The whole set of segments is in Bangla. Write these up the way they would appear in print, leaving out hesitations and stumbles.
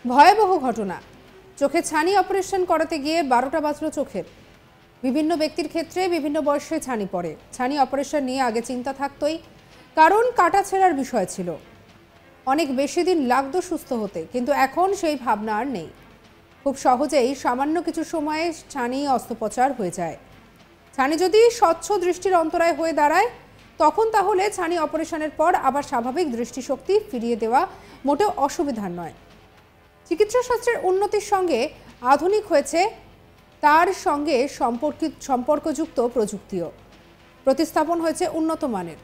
ভয়াবহ ঘটনা। চোখে ছানি অপারেশন করাতে গিয়ে 12টা বাজলো চোখের। বিভিন্ন ব্যক্তির ক্ষেত্রে বিভিন্ন বয়সে ছানি পড়ে। ছানি অপারেশন নিয়ে আগে চিন্তা থাকতোই, কারণ কাটা ছেঁড়ার বিষয় ছিল। অনেক বেশি দিন লাগতো সুস্থ হতে, কিন্তু এখন সেই ভাবনা আর নেই। খুব সহজেই সামান্য কিছু সময়ে ছানি অস্ত্রোপচার হয়ে যায়। ছানি যদি স্বচ্ছ দৃষ্টির অন্তরায় হয়ে দাঁড়ায়, তখন তাহলে ছানি অপারেশনের পর আবার স্বাভাবিক দৃষ্টিশক্তি ফিরিয়ে দেওয়া মোটেও অসুবিধার নয়। চিকিৎসা শাস্ত্রের উন্নতির সঙ্গে আধুনিক হয়েছে তার সঙ্গে সম্পর্কযুক্ত প্রযুক্তিও প্রতিস্থাপন হয়েছে উন্নত মানের।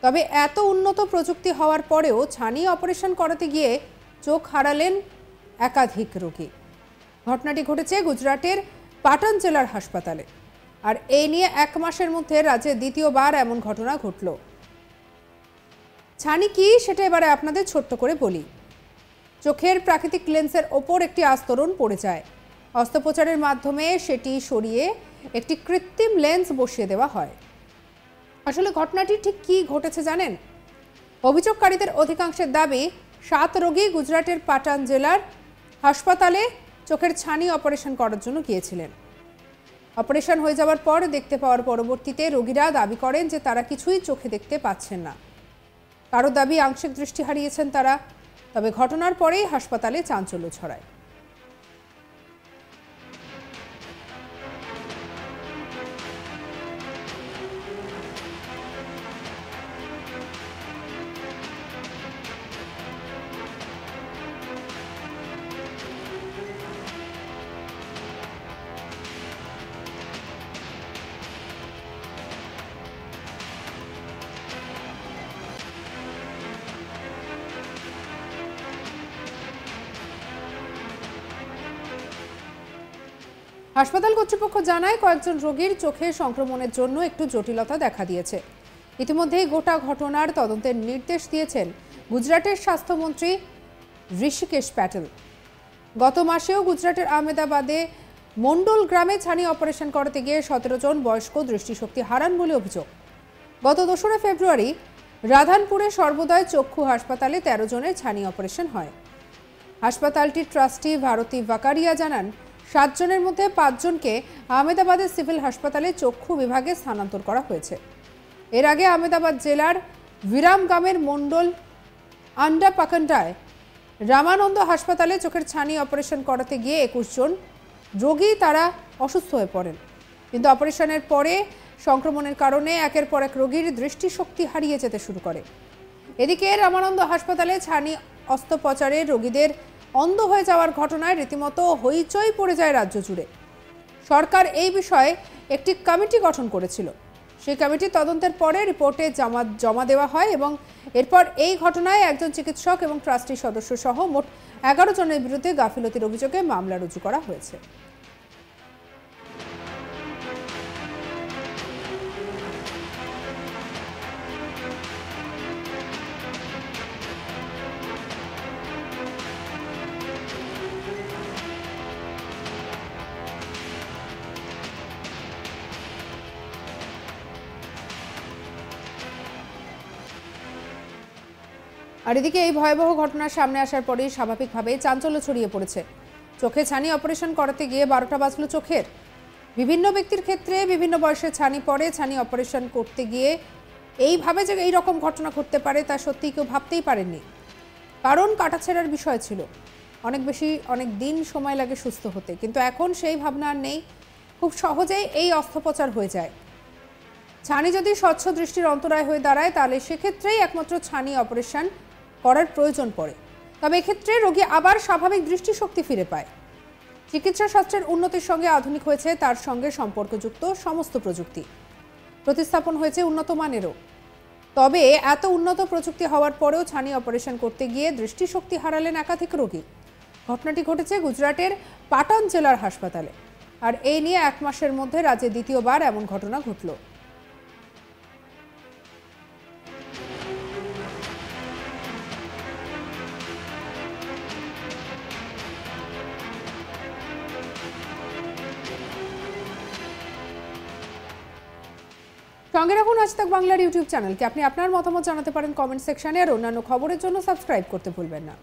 তবে এত উন্নত প্রযুক্তি হওয়ার পরেও ছানি অপারেশন করাতে গিয়ে চোখ হারালেন একাধিক রোগী। ঘটনাটি ঘটেছে গুজরাটের পাটন জেলার হাসপাতালে। আর এই নিয়ে 1 মাসের মধ্যে রাজ্যে দ্বিতীয়বার এমন ঘটনা ঘটল। ছানি কি সেটা এবারে আপনাদের ছোট্ট করে বলি। চোখের প্রাকৃতিক লেন্সের ওপর একটি আস্তরণ পড়ে যায়। অস্ত্রোপচারের মাধ্যমে সেটি সরিয়ে একটি কৃত্রিম লেন্স বসিয়ে দেওয়া হয়। আসলে ঘটনাটি ঠিক কি ঘটেছে জানেন? অভিযোগকারীদের অধিকাংশের দাবি 7 রোগী গুজরাটের পাটন জেলার হাসপাতালে চোখের ছানি অপারেশন করার জন্য গিয়েছিলেন। অপারেশন হয়ে যাওয়ার পর দেখতে পাওয়ার পরবর্তীতে রোগীরা দাবি করেন যে তারা কিছুই চোখে দেখতে পাচ্ছেন না। কারো দাবি আংশিক দৃষ্টি হারিয়েছেন তারা। তবে ঘটনার পরেই হাসপাতালে চাঞ্চল্য ছড়ায়। হাসপাতাল কর্তৃপক্ষ জানায়, কয়েকজন রোগীর চোখে সংক্রমণের জন্য একটু জটিলতা দেখা দিয়েছে। ইতিমধ্যেই গোটা ঘটনার তদন্তের নির্দেশ দিয়েছেন গুজরাটের স্বাস্থ্যমন্ত্রী ঋষিকেশ প্যাটেল। গত মাসেও গুজরাটের আহমেদাবাদে মন্ডল গ্রামে ছানি অপারেশন করাতে গিয়ে 17 জন বয়স্ক দৃষ্টিশক্তি হারান বলে অভিযোগ। গত 2রা ফেব্রুয়ারি রাধানপুরে সর্বদয় চক্ষু হাসপাতালে 13 জনের ছানি অপারেশন হয়। হাসপাতালটির ট্রাস্টি ভারতী ভাকারিয়া জানান, 7 জনের মধ্যে 5 জনকে আহমেদাবাদের সিভিল হাসপাতালে চক্ষু বিভাগে স্থানান্তর করা হয়েছে। এর আগে আহমেদাবাদ জেলার বিরামগামের মন্ডল আন্ডাপাকান্ডায় রামানন্দ হাসপাতালে চোখের ছানি অপারেশন করাতে গিয়ে 21 জন রোগী তারা অসুস্থ হয়ে পড়েন। কিন্তু অপারেশনের পরে সংক্রমণের কারণে একের পর এক রোগীর দৃষ্টিশক্তি হারিয়ে যেতে শুরু করে। এদিকে রামানন্দ হাসপাতালে ছানি অস্ত্রোপচারে রোগীদের অন্ধ হয়ে যাওয়ার ঘটনায় রীতিমতো হইচই পড়ে যায় রাজ্য জুড়ে। সরকার এই বিষয়ে একটি কমিটি গঠন করেছিল। সেই কমিটি তদন্তের পরে রিপোর্টে জমা দেওয়া হয় এবং এরপর এই ঘটনায় একজন চিকিৎসক এবং ট্রাস্টি সদস্য সহ মোট 11 জনের বিরুদ্ধে গাফিলতির অভিযোগে মামলা রুজু করা হয়েছে। আর এদিকে এই ভয়াবহ ঘটনার সামনে আসার পরেই স্বাভাবিকভাবেই চাঞ্চল্য ছড়িয়ে পড়েছে। চোখে ছানি অপারেশন করাতে গিয়ে 12টা বাজলো চোখের। বিভিন্ন ব্যক্তির ক্ষেত্রে বিভিন্ন বয়সে ছানি পড়ে। ছানি অপারেশন করতে গিয়ে এইভাবে যে এই রকম ঘটনা ঘটতে পারে তা সত্যিই কেউ ভাবতেই পারেননি। কারণ কাটাছেঁড়ার বিষয় ছিল। অনেক দিন সময় লাগে সুস্থ হতে, কিন্তু এখন সেই ভাবনা আর নেই। খুব সহজেই এই অস্ত্রোপচার হয়ে যায়। ছানি যদি স্বচ্ছ দৃষ্টির অন্তরায় হয়ে দাঁড়ায়, তাহলে সেক্ষেত্রেই একমাত্র ছানি অপারেশন করার প্রয়োজন পড়ে। তবে এক্ষেত্রে রোগী আবার স্বাভাবিক দৃষ্টিশক্তি ফিরে পায়। চিকিৎসা শাস্ত্রের উন্নতির সঙ্গে আধুনিক হয়েছে তার সঙ্গে সম্পর্কযুক্ত সমস্ত প্রযুক্তি প্রতিস্থাপন হয়েছে উন্নত মানেরও। তবে এত উন্নত প্রযুক্তি হওয়ার পরেও ছানি অপারেশন করতে গিয়ে দৃষ্টিশক্তি হারালেন একাধিক রোগী। ঘটনাটি ঘটেছে গুজরাটের পাটন জেলার হাসপাতালে। আর এই নিয়ে 1 মাসের মধ্যে রাজ্যে দ্বিতীয়বার এমন ঘটনা ঘটল। সঙ্গে রাখুন আজ তাক বাংলার ইউটিউব চ্যানেলকে। আপনি আপনার মতামত জানাতে পারেন কমেন্ট সেকশনে, আর অন্যান্য খবরের জন্য সাবস্ক্রাইব করতে ভুলবেন না।